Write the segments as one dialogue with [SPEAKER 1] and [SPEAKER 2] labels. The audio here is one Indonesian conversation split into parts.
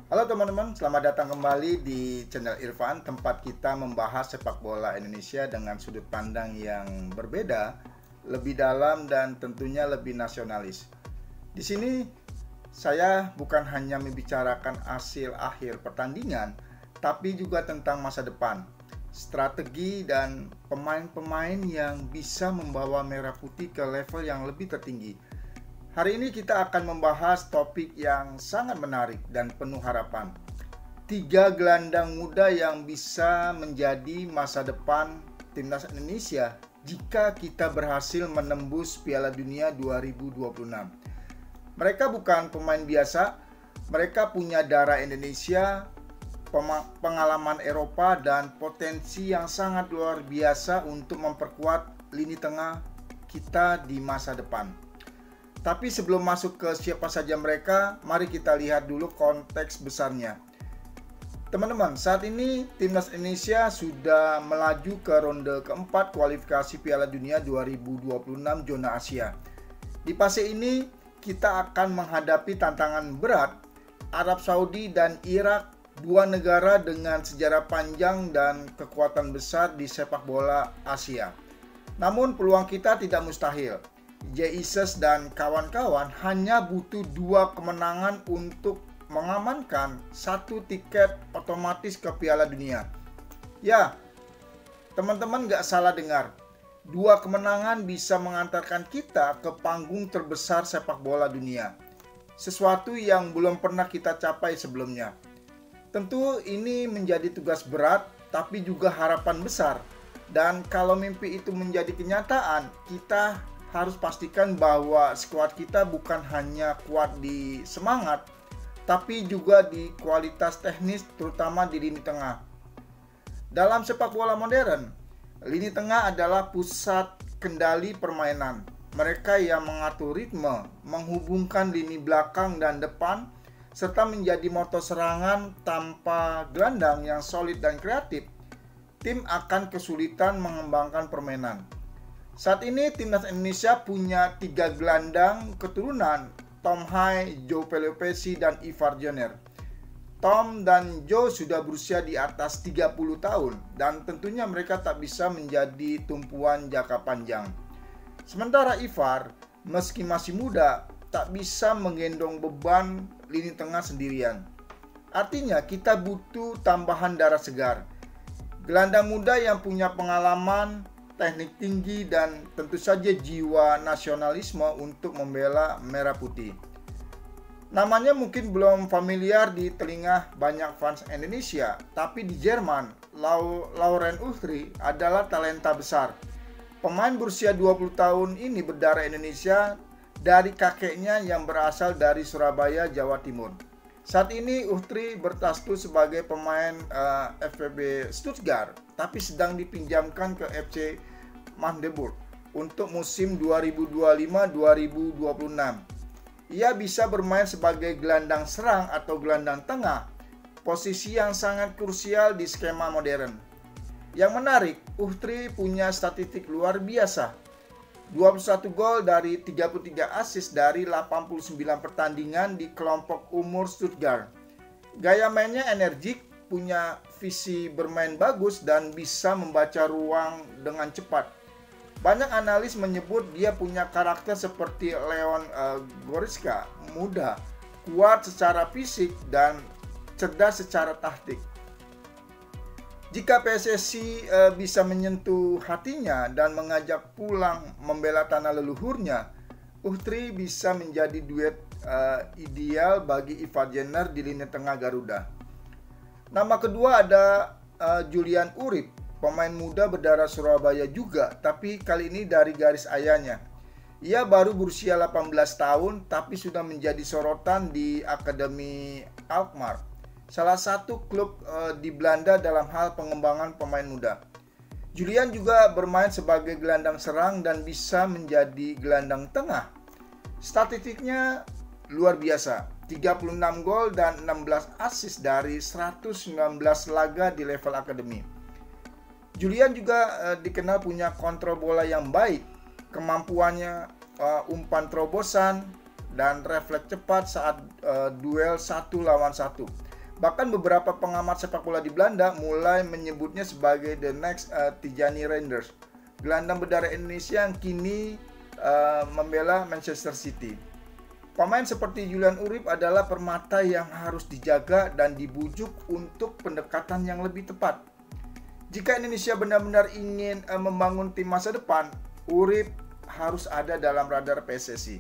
[SPEAKER 1] Halo teman-teman, selamat datang kembali di channel Irfan, tempat kita membahas sepak bola Indonesia dengan sudut pandang yang berbeda, lebih dalam dan tentunya lebih nasionalis. Di sini saya bukan hanya membicarakan hasil akhir pertandingan, tapi juga tentang masa depan, strategi dan pemain-pemain yang bisa membawa Merah Putih ke level yang lebih tertinggi. Hari ini kita akan membahas topik yang sangat menarik dan penuh harapan. 3 gelandang muda yang bisa menjadi masa depan timnas Indonesia jika kita berhasil menembus Piala Dunia 2026. Mereka bukan pemain biasa, mereka punya darah Indonesia, pengalaman Eropa, dan potensi yang sangat luar biasa untuk memperkuat lini tengah kita di masa depan. Tapi sebelum masuk ke siapa saja mereka, mari kita lihat dulu konteks besarnya. Teman-teman, saat ini timnas Indonesia sudah melaju ke ronde keempat kualifikasi Piala Dunia 2026 zona Asia. Di fase ini, kita akan menghadapi tantangan berat Arab Saudi dan Irak, dua negara dengan sejarah panjang dan kekuatan besar di sepak bola Asia. Namun peluang kita tidak mustahil. Jesus dan kawan-kawan hanya butuh 2 kemenangan untuk mengamankan 1 tiket otomatis ke Piala Dunia. Ya, teman-teman gak salah dengar. 2 kemenangan bisa mengantarkan kita ke panggung terbesar sepak bola dunia. Sesuatu yang belum pernah kita capai sebelumnya. Tentu ini menjadi tugas berat, tapi juga harapan besar. Dan kalau mimpi itu menjadi kenyataan, kita harus pastikan bahwa skuad kita bukan hanya kuat di semangat, tapi juga di kualitas teknis, terutama di lini tengah. Dalam sepak bola modern, lini tengah adalah pusat kendali permainan. Mereka yang mengatur ritme, menghubungkan lini belakang dan depan, serta menjadi motor serangan. Tanpa gelandang yang solid dan kreatif, tim akan kesulitan mengembangkan permainan. Saat ini timnas Indonesia punya 3 gelandang keturunan Tom Hai, Joe Pelopesi, dan Ivar Jenner. Tom dan Joe sudah berusia di atas 30 tahun dan tentunya mereka tak bisa menjadi tumpuan jangka panjang. Sementara Ivar, meski masih muda, tak bisa menggendong beban lini tengah sendirian. Artinya kita butuh tambahan darah segar. Gelandang muda yang punya pengalaman, teknik tinggi, dan tentu saja jiwa nasionalisme untuk membela Merah Putih. Namanya mungkin belum familiar di telinga banyak fans Indonesia, tapi di Jerman, Laurent Uhri adalah talenta besar. Pemain berusia 20 tahun ini berdarah Indonesia dari kakeknya yang berasal dari Surabaya, Jawa Timur. Saat ini Uhri berstatus sebagai pemain FVB Stuttgart, tapi sedang dipinjamkan ke FC Magdeburg untuk musim 2025-2026. Ia bisa bermain sebagai gelandang serang atau gelandang tengah, posisi yang sangat krusial di skema modern. Yang menarik, Uhri punya statistik luar biasa. 21 gol dari 33 assist dari 89 pertandingan di kelompok umur Stuttgart. Gaya mainnya energik, punya visi bermain bagus, dan bisa membaca ruang dengan cepat. Banyak analis menyebut dia punya karakter seperti Leon Goretzka, muda, kuat secara fisik, dan cerdas secara taktik. Jika PSSI bisa menyentuh hatinya dan mengajak pulang membela tanah leluhurnya, Uhri bisa menjadi duet ideal bagi Ivar Jenner di lini tengah Garuda. Nama kedua ada Julian Urip, pemain muda berdarah Surabaya juga, tapi kali ini dari garis ayahnya. Ia baru berusia 18 tahun, tapi sudah menjadi sorotan di Akademi Alkmaar, salah satu klub di Belanda dalam hal pengembangan pemain muda. Julian juga bermain sebagai gelandang serang dan bisa menjadi gelandang tengah. Statistiknya luar biasa, 36 gol dan 16 assist dari 119 laga di level akademi. Julian juga dikenal punya kontrol bola yang baik, kemampuannya umpan terobosan, dan refleks cepat saat duel 1 lawan 1. Bahkan beberapa pengamat sepak bola di Belanda mulai menyebutnya sebagai the next Tijani Reinders, gelandang berdarah Indonesia yang kini membela Manchester City. Pemain seperti Julian Urip adalah permata yang harus dijaga dan dibujuk untuk pendekatan yang lebih tepat. Jika Indonesia benar-benar ingin membangun tim masa depan, Urip harus ada dalam radar PSSI.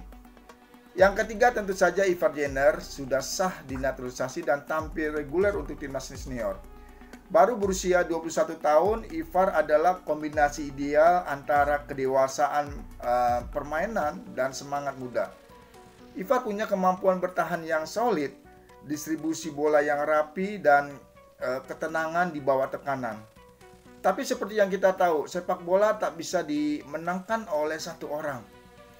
[SPEAKER 1] Yang ketiga tentu saja Ivar Jenner sudah sah dinaturalisasi dan tampil reguler untuk timnas senior. Baru berusia 21 tahun, Ivar adalah kombinasi ideal antara kedewasaan permainan dan semangat muda. Ivar punya kemampuan bertahan yang solid, distribusi bola yang rapi, dan ketenangan di bawah tekanan. Tapi seperti yang kita tahu, sepak bola tak bisa dimenangkan oleh satu orang.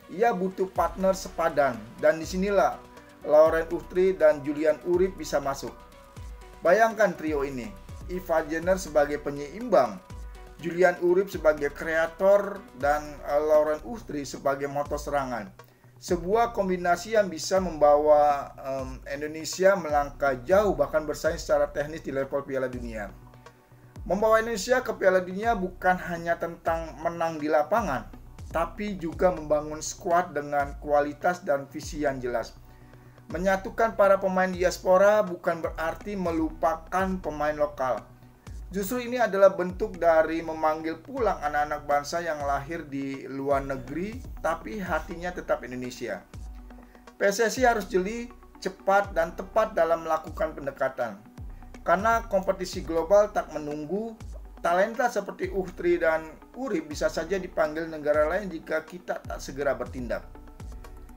[SPEAKER 1] Ia butuh partner sepadan, dan disinilah Laurent Uhtri dan Julian Urip bisa masuk. Bayangkan trio ini, Ivar Jenner sebagai penyeimbang, Julian Urip sebagai kreator, dan Laurent Uhtri sebagai motor serangan. Sebuah kombinasi yang bisa membawa Indonesia melangkah jauh, bahkan bersaing secara teknis di level Piala Dunia. Membawa Indonesia ke Piala Dunia bukan hanya tentang menang di lapangan, tapi juga membangun skuad dengan kualitas dan visi yang jelas. Menyatukan para pemain diaspora bukan berarti melupakan pemain lokal. Justru ini adalah bentuk dari memanggil pulang anak-anak bangsa yang lahir di luar negeri, tapi hatinya tetap Indonesia. PSSI harus jeli, cepat, dan tepat dalam melakukan pendekatan. Karena kompetisi global tak menunggu, talenta seperti Uhtri dan Urip bisa saja dipanggil negara lain jika kita tak segera bertindak.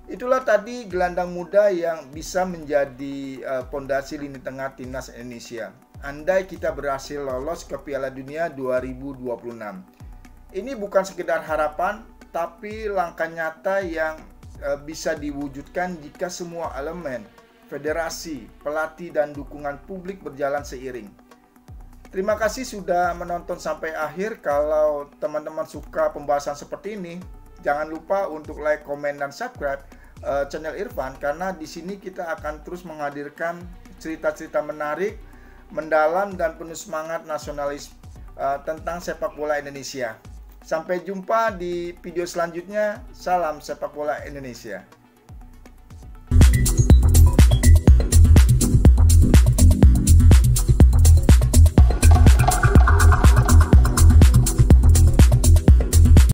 [SPEAKER 1] Itulah tadi gelandang muda yang bisa menjadi pondasi lini tengah timnas Indonesia andai kita berhasil lolos ke Piala Dunia 2026. Ini bukan sekedar harapan, tapi langkah nyata yang bisa diwujudkan jika semua elemen, federasi, pelatih, dan dukungan publik berjalan seiring. Terima kasih sudah menonton sampai akhir. Kalau teman-teman suka pembahasan seperti ini, jangan lupa untuk like, komen, dan subscribe channel Irfan, karena di sini kita akan terus menghadirkan cerita-cerita menarik, mendalam, dan penuh semangat nasionalis tentang sepak bola Indonesia. Sampai jumpa di video selanjutnya. Salam sepak bola Indonesia.